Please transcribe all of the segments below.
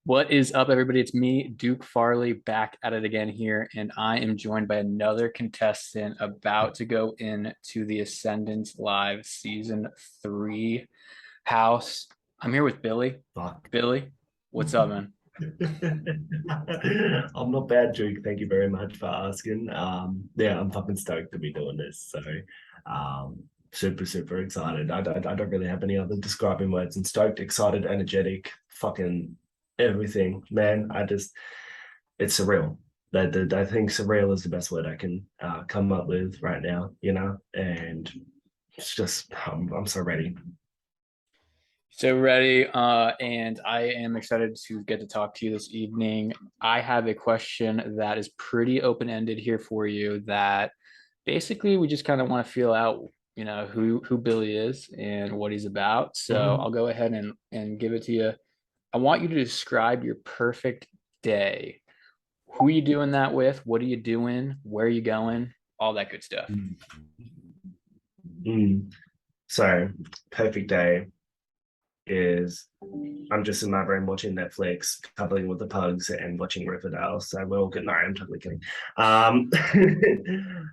What is up, everybody? It's me, Duke Farley, back at it again here, and I am joined by another contestant about to go into the Ascendance Live Season 3 house. I'm here with Billy. Fuck. Billy, what's up, man? I'm not bad, Duke. Thank you very much for asking. Yeah, I'm fucking stoked to be doing this. Super, super excited. I don't really have any other describing words. And stoked, excited, energetic, fucking everything, man. It's surreal. I think surreal is the best word I can come up with right now. And it's just I'm so ready. So ready, and I am excited to get to talk to you this evening. I have a question that is pretty open-ended here for you that basically we just kind of want to feel out, who Billy is and what he's about. So Mhm. I'll go ahead and give it to you. I want you to describe your perfect day. Who are you doing that with? What are you doing? Where are you going? All that good stuff. Mm. So, perfect day is I'm just in my room watching Netflix, cuddling with the pugs, and watching Riverdale. So we're all good. No, I'm totally kidding. Um,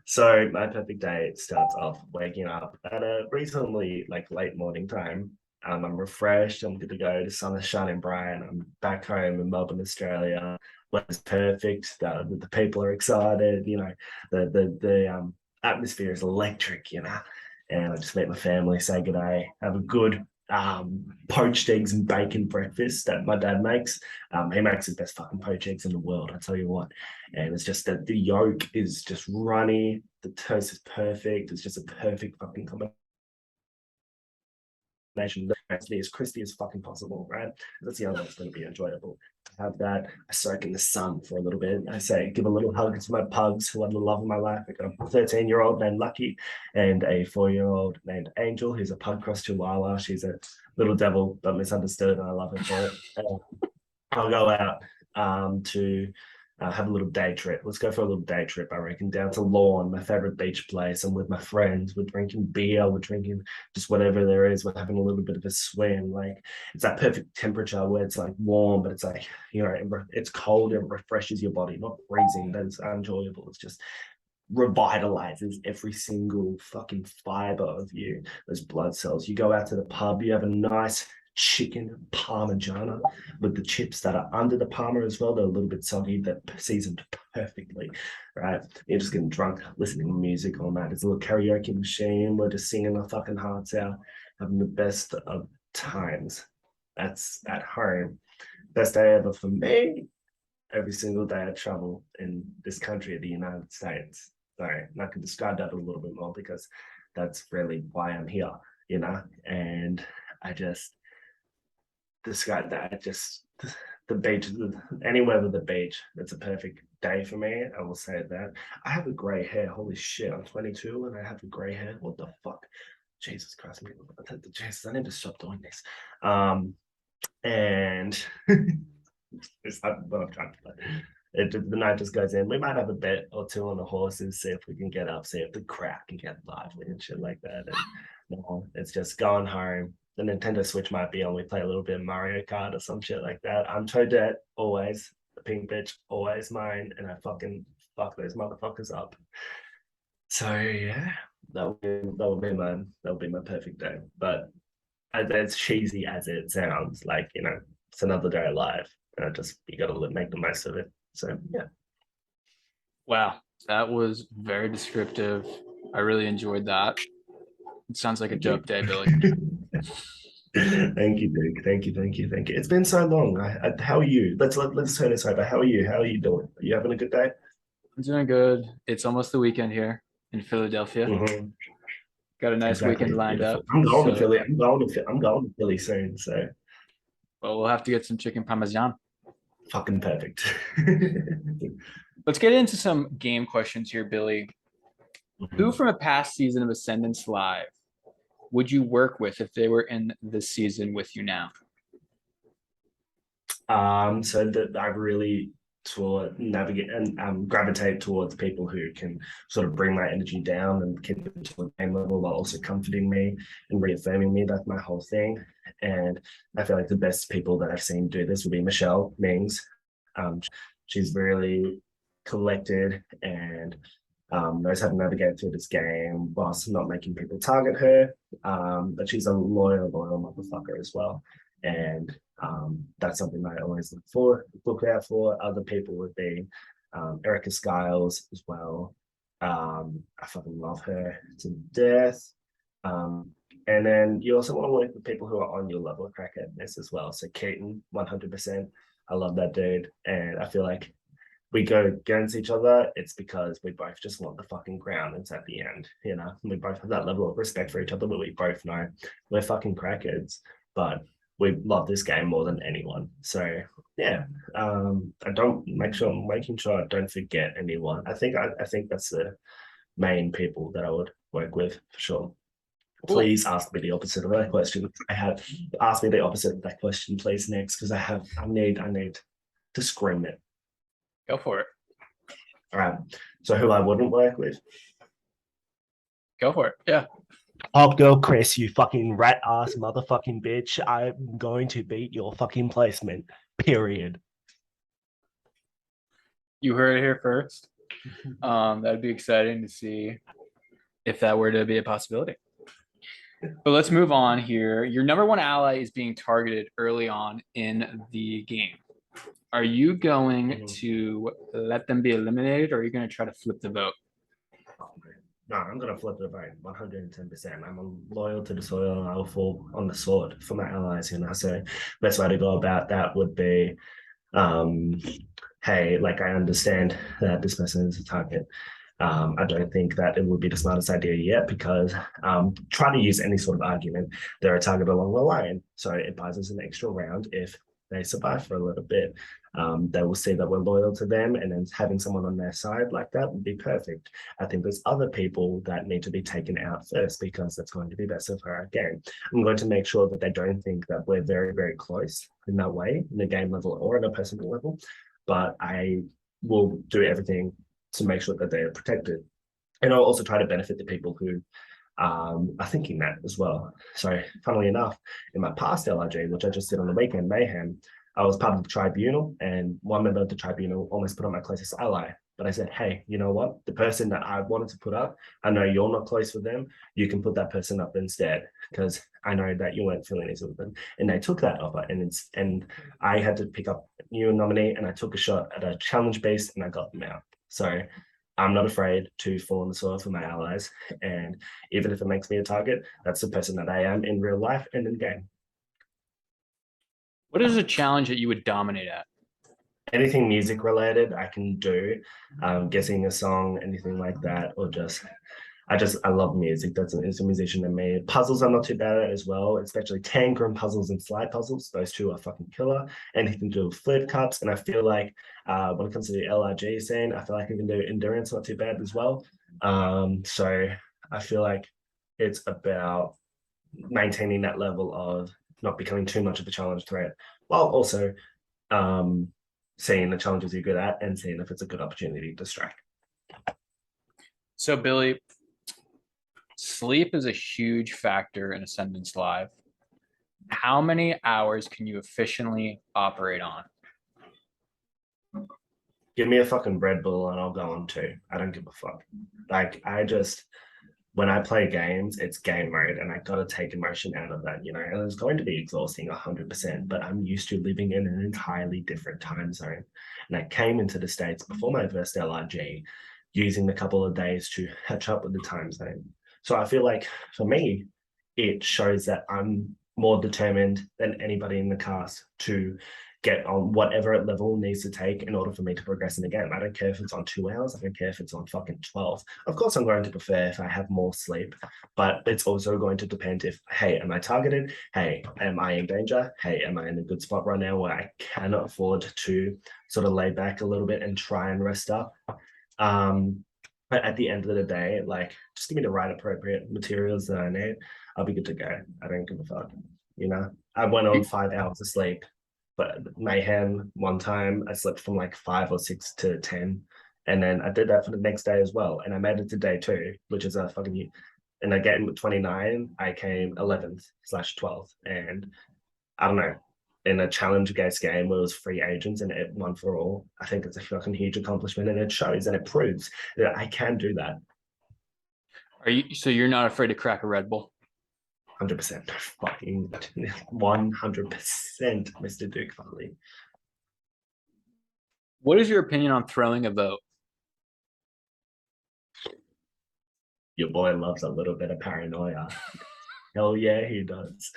so my perfect day starts off waking up at a reasonably late morning time. I'm refreshed. I'm good to go. The sun is shining bright. I'm back home in Melbourne, Australia. Weather's perfect. The people are excited. The atmosphere is electric. And I just meet my family, say good day, have a good poached eggs and bacon breakfast that my dad makes. He makes the best fucking poached eggs in the world, I tell you what. And it's just that the yolk is just runny, the toast is perfect. It's just a perfect fucking combination that has to be as crispy as fucking possible, right? That's the only way it's going to be enjoyable. I have that. I soak in the sun for a little bit. I say, give a little hug to my pugs who are the love of my life. I got a 13-year-old named Lucky and a 4-year-old named Angel, who's a pug cross chihuahua. She's a little devil, but misunderstood, and I love her for it. I'll go out to have a little day trip. Let's go for a little day trip, I reckon, down to Lawn, my favorite beach place. I'm with my friends. We're drinking beer. We're drinking just whatever there is. We're having a little bit of a swim. It's that perfect temperature where it's warm, but it's cold. It refreshes your body, not freezing. That is enjoyable. It's just revitalizes every single fucking fiber of you, those blood cells. You go out to the pub, you have a nice chicken parmigiana with the chips that are under the parma as well. They're a little bit soggy, they're seasoned perfectly, right? You're just getting drunk, listening to music all night. It's a little karaoke machine. We're just singing our fucking hearts out, having the best of times. That's at home. Best day ever for me. Every single day I travel in this country of the United States. Sorry, and I can describe that a little bit more because that's really why I'm here. And I just describe that. Just the beach, anywhere with the beach, it's a perfect day for me. I will say that. I have a gray hair. Holy shit, I'm 22 and I have a gray hair. What the fuck? Jesus Christ, Jesus, I need to stop doing this. And it's not what I'm trying to play. The night just goes in. We might have a bet or two on the horses, see if we can get up, see if the crowd can get lively and shit like that. And no, it's just going home. The Nintendo Switch might be on. We play a little bit of Mario Kart or some shit like that. I'm Toadette, always. The pink bitch, always mine. And I fucking fuck those motherfuckers up. So yeah, that will be my perfect day. But as cheesy as it sounds, it's another day alive. And you gotta make the most of it. So yeah. Wow, that was very descriptive. I really enjoyed that. It sounds like a Thank you. dope day, Billy. Thank you, Duke. Thank you, thank you, thank you. It's been so long. How are you? Let's turn this over. How are you? How are you doing? Are you having a good day? I'm doing good. It's almost the weekend here in Philadelphia. Mm-hmm. Got a nice weekend Exactly. lined Beautiful. up. I'm going to So, Philly. I'm going to Philly soon. So well, we'll have to get some chicken parmesan. fucking perfect. Let's get into some game questions here, Billy. Who Mhm. from a past season of Ascendance Live would you work with if they were in this season with you now? So that I really toward navigate and gravitate towards people who can sort of bring my energy down and keep it to the same level while also comforting me and reaffirming me. That's my whole thing. And I feel like the best people that I've seen do this would be Michelle Mings. Um, she's really collected and knows how to navigate through this game whilst not making people target her. But she's a loyal motherfucker as well. And that's something that I always look out for. Other people would be Erica Skiles as well. I fucking love her to death. Um, and then you also want to work with people who are on your level of crackheadness as well. So Keaton, 100%. I love that dude. And I feel like we go against each other, it's because we both just want the fucking crown. It's at the end, you know. We both have that level of respect for each other, but we both know we're fucking crackheads. But we love this game more than anyone. So yeah, I don't make sure I'm making sure I don't forget anyone. I think that's the main people that I would work with for sure. Cool. Please ask me the opposite of that question. I have asked me the opposite of that question, please, next, because I need to scream it. Go for it. All right. So who I wouldn't work with? Go for it. Yeah. Oh, girl, Chris, you fucking rat ass motherfucking bitch. I'm going to beat your fucking placement. Period. You heard it here first. That'd be exciting to see if that were to be a possibility. But let's move on here. Your number one ally is being targeted early on in the game. Are you going to let them be eliminated, or are you going to try to flip the vote? No, I'm gonna flip the vote 110%. I'm loyal to the soil and I will fall on the sword for my allies, you know. So best way to go about that would be um hey, like I understand that this person is a target. I don't think that it would be the smartest idea yet because trying to use any sort of argument, they're a target along the line. So it buys us an extra round if they survive for a little bit. They will see that we're loyal to them, and then having someone on their side like that would be perfect. I think there's other people that need to be taken out first because that's going to be better for our game. I'm going to make sure that they don't think that we're very, very close in that way, in a game level or at a personal level. But I will do everything to make sure that they are protected. And I'll also try to benefit the people who are thinking that as well. So, funnily enough, in my past LRG, which I just did on the weekend, Mayhem, I was part of the tribunal, and one member of the tribunal almost put on my closest ally. But I said, hey, you know what? The person that I wanted to put up, I know you're not close with them. You can put that person up instead because I know that you weren't feeling easy with them. And they took that offer, and I had to pick up a new nominee, and I took a shot at a challenge base, and I got them out. So I'm not afraid to fall on the soil for my allies. And even if it makes me a target, that's the person that I am in real life and in game. What is a challenge that you would dominate at? Anything music related, I can do. Guessing a song, anything like that, or I love music. It's a musician in me. Puzzles I'm not too bad at as well, especially tangram puzzles and slide puzzles. Those two are fucking killer. Anything to do with flip cups. And I feel like when it comes to the LRG scene, I feel like I can do endurance not too bad as well. So I feel like it's about maintaining that level of not becoming too much of a challenge threat, while also seeing the challenges you're good at and seeing if it's a good opportunity to strike. So, Billy, sleep is a huge factor in Ascendance Live. How many hours can you efficiently operate on? Give me a fucking Red Bull and I'll go on too. I don't give a fuck. Like when I play games, it's game mode and I gotta take emotion out of that, you know. And it's going to be exhausting 100%, but I'm used to living in an entirely different time zone. And I came into the States before my first LRG, using a couple of days to catch up with the time zone. So I feel like for me, it shows that I'm more determined than anybody in the cast to get on whatever level needs to take in order for me to progress in the game. I don't care if it's on 2 hours. I don't care if it's on fucking 12. Of course, I'm going to prefer if I have more sleep, but it's also going to depend if, hey, am I targeted? Hey, am I in danger? Hey, am I in a good spot right now where I can afford to sort of lay back a little bit and try and rest up? But at the end of the day, like, just give me the right appropriate materials that I need. I'll be good to go. I don't give a fuck. You know, I went on 5 hours of sleep, but mayhem one time I slept from like 5 or 6 to 10. And then I did that for the next day as well. And I made it to day 2, which is a fucking in a game with 29, I came 11th/12th. And I don't know, in a challenge-based game where it was free agents and it won for all, I think it's a fucking huge accomplishment, and it shows and it proves that I can do that. Are you so you're not afraid to crack a Red Bull? 100%. Fucking 100%, Mr. Duke Farley. What is your opinion on throwing a vote? Your boy loves a little bit of paranoia. Hell yeah, he does.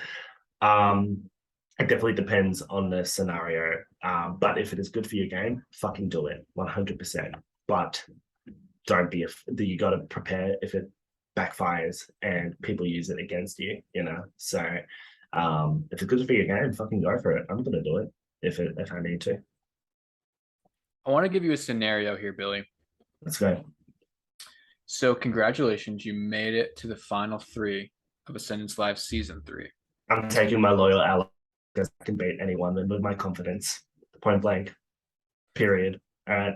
Um, it definitely depends on the scenario. But if it is good for your game, fucking do it 100%. But don't be, you got to prepare if it backfires and people use it against you, you know? So if it's good for your game, fucking go for it. I'm going to do it if I need to. I want to give you a scenario here, Billy. Let's go. So, congratulations, you made it to the final three of Ascendance Live Season 3. I'm taking my loyal ally because I can beat anyone with my confidence. Point blank. Period. All right.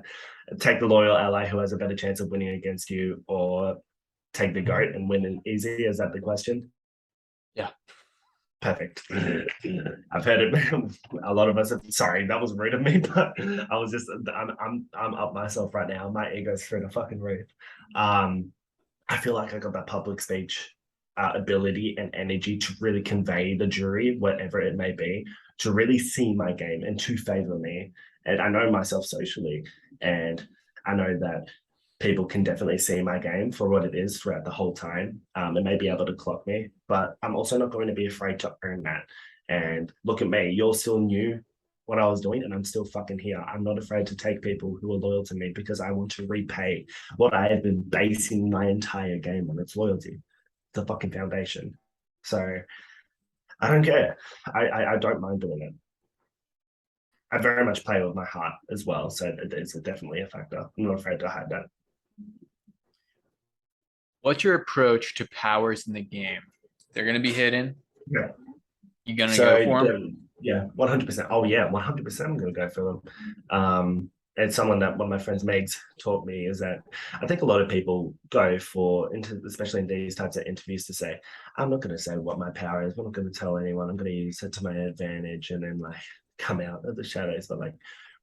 Take the loyal ally who has a better chance of winning against you, or take the goat and win an easy. Is that the question? Yeah. Perfect. I've heard it. A lot of us. Sorry, that was rude of me, but I was just. I'm up myself right now. My ego's through the fucking roof. I feel like I got that public speech ability and energy to really convey the jury, whatever it may be, to really see my game and to favor me. And I know myself socially, and I know that people can definitely see my game for what it is throughout the whole time, and may be able to clock me. But I'm also not going to be afraid to earn that. And look at me, you're still new what I was doing, and I'm still fucking here. I'm not afraid to take people who are loyal to me because I want to repay what I have been basing my entire game on. It's loyalty, the fucking foundation. So I don't care. I don't mind doing it. I very much play with my heart as well, so it's definitely a factor. I'm not afraid to hide that. What's your approach to powers in the game? They're going to be hidden. Yeah. You going to So go for them? yeah, 100%. Oh yeah, 100%. I'm gonna go for them. And someone that one of my friends Megs taught me is that I think a lot of people go for especially in these types of interviews, to say, I'm not going to say what my power is. I'm not going to tell anyone. I'm going to use it to my advantage and then like come out of the shadows. But like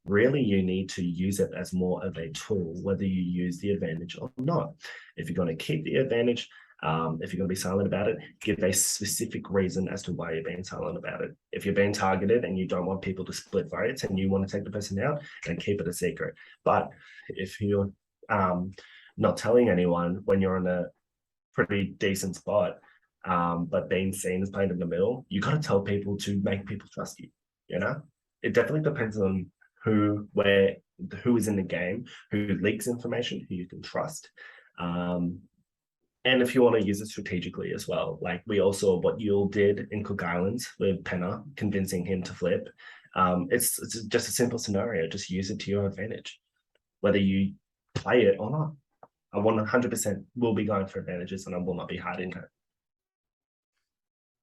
really you need to use it as more of a tool, whether you use the advantage or not. If you're going to keep the advantage, if you're going to be silent about it, give a specific reason as to why you're being silent about it. If you're being targeted and you don't want people to split votes and you want to take the person out, then keep it a secret. But if you're not telling anyone when you're in a pretty decent spot, but being seen as playing in the middle, you got to tell people to make people trust you. You know, it definitely depends on who is in the game, who leaks information, who you can trust. And if you want to use it strategically as well, like we all saw what Yule did in Cook Islands with Penner, convincing him to flip. It's just a simple scenario. Just use it to your advantage, whether you play it or not. I 100% will be going for advantages, and I will not be hiding it.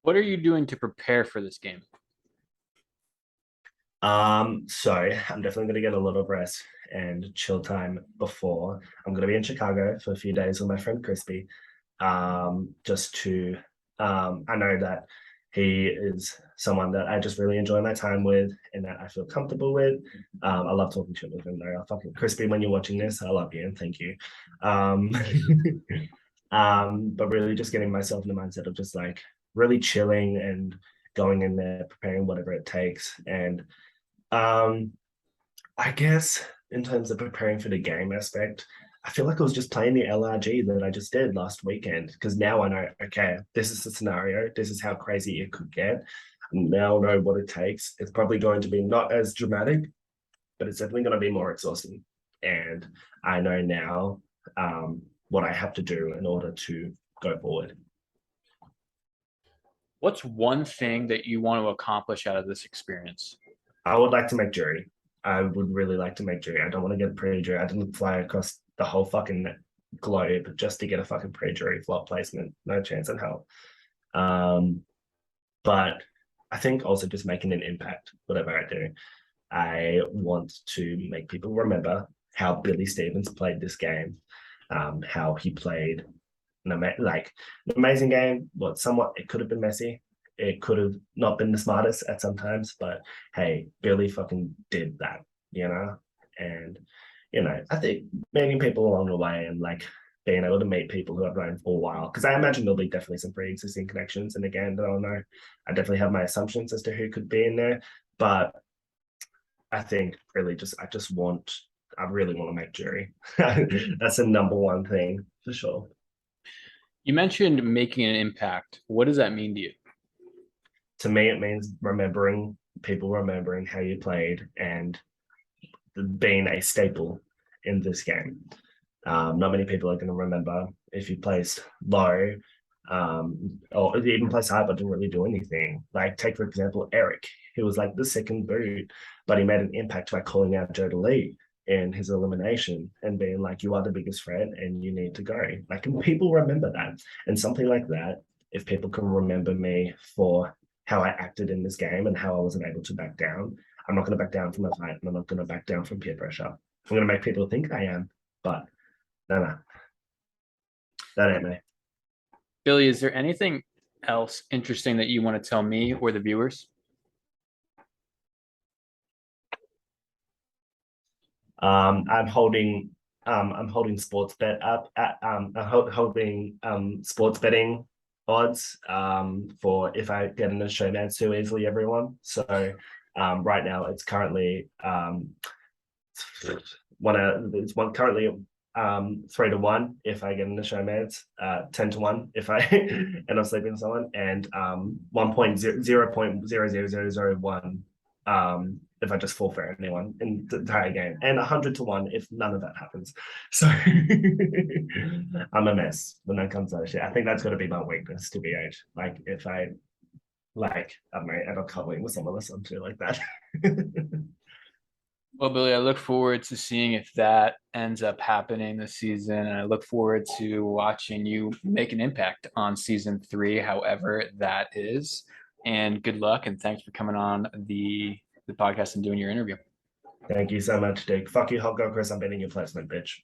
What are you doing to prepare for this game? So I'm definitely going to get a lot of rest and chill time before. I'm going to be in Chicago for a few days with my friend Crispy. Just to I know that he is someone that I just really enjoy my time with and that I feel comfortable with. I love talking shit with him though. I fucking Crispy, when you're watching this, I love you and thank you. But really just getting myself in the mindset of just like really chilling and going in there, preparing whatever it takes. And I guess in terms of preparing for the game aspect, I feel like I was just playing the LRG that I just did last weekend, because now I know, okay, this is the scenario. This is how crazy it could get. Now I know what it takes. It's probably going to be not as dramatic, but it's definitely going to be more exhausting. And I know now what I have to do in order to go forward. What's one thing that you want to accomplish out of this experience? I would like to make jury. I would really like to make jury. I don't want to get a pre-jury. I didn't fly across the whole fucking globe just to get a fucking pre-jury flop placement. No chance in hell. But I think also just making an impact, whatever I do. I want to make people remember how Billy Stevens played this game, how he played an amazing game. Well, somewhat it could have been messy. It could have not been the smartest at some times, but hey, Billy fucking did that, you know. And I think meeting people along the way and like being able to meet people who I've known for a while, because I imagine there'll be definitely some pre-existing connections. And again, I don't know. I definitely have my assumptions as to who could be in there, but I think really I really want to make jury. That's the number one thing for sure. You mentioned making an impact. What does that mean to you? To me, it means people remembering how you played and being a staple in this game. Not many people are going to remember if you placed low, or even placed high but didn't really do anything. Like take for example Eric, he was like the second boot, but he made an impact by calling out Joe Lee in his elimination and being like, "You are the biggest threat, and you need to go." Like, and people remember that, and something like that. If people can remember me for how I acted in this game and how I wasn't able to back down, I'm not going to back down from a fight, and I'm not going to back down from peer pressure. I'm going to make people think I am, but no, that ain't me. Billy, is there anything else interesting that you want to tell me or the viewers? I'm holding sports bet up at holding sports betting odds for if I get into showdown too easily, everyone. So right now it's currently it's one currently 3-1 if I get into showmans, 10-1 if I end up sleeping with someone, and 1.0.00001 if I just fall for anyone in the entire game, and 100-1 if none of that happens. So I'm a mess when that comes to that shit. I think that's got to be my weakness, to be honest. Like if I don't know, end up cuddling with someone or something like that. Well, Billy, I look forward to seeing if that ends up happening this season. And I look forward to watching you make an impact on season 3, however that is. And good luck. And thanks for coming on the podcast and doing your interview. Thank you so much, Dick. Fuck you, Hot Girl Chris. I'm betting your placement, bitch.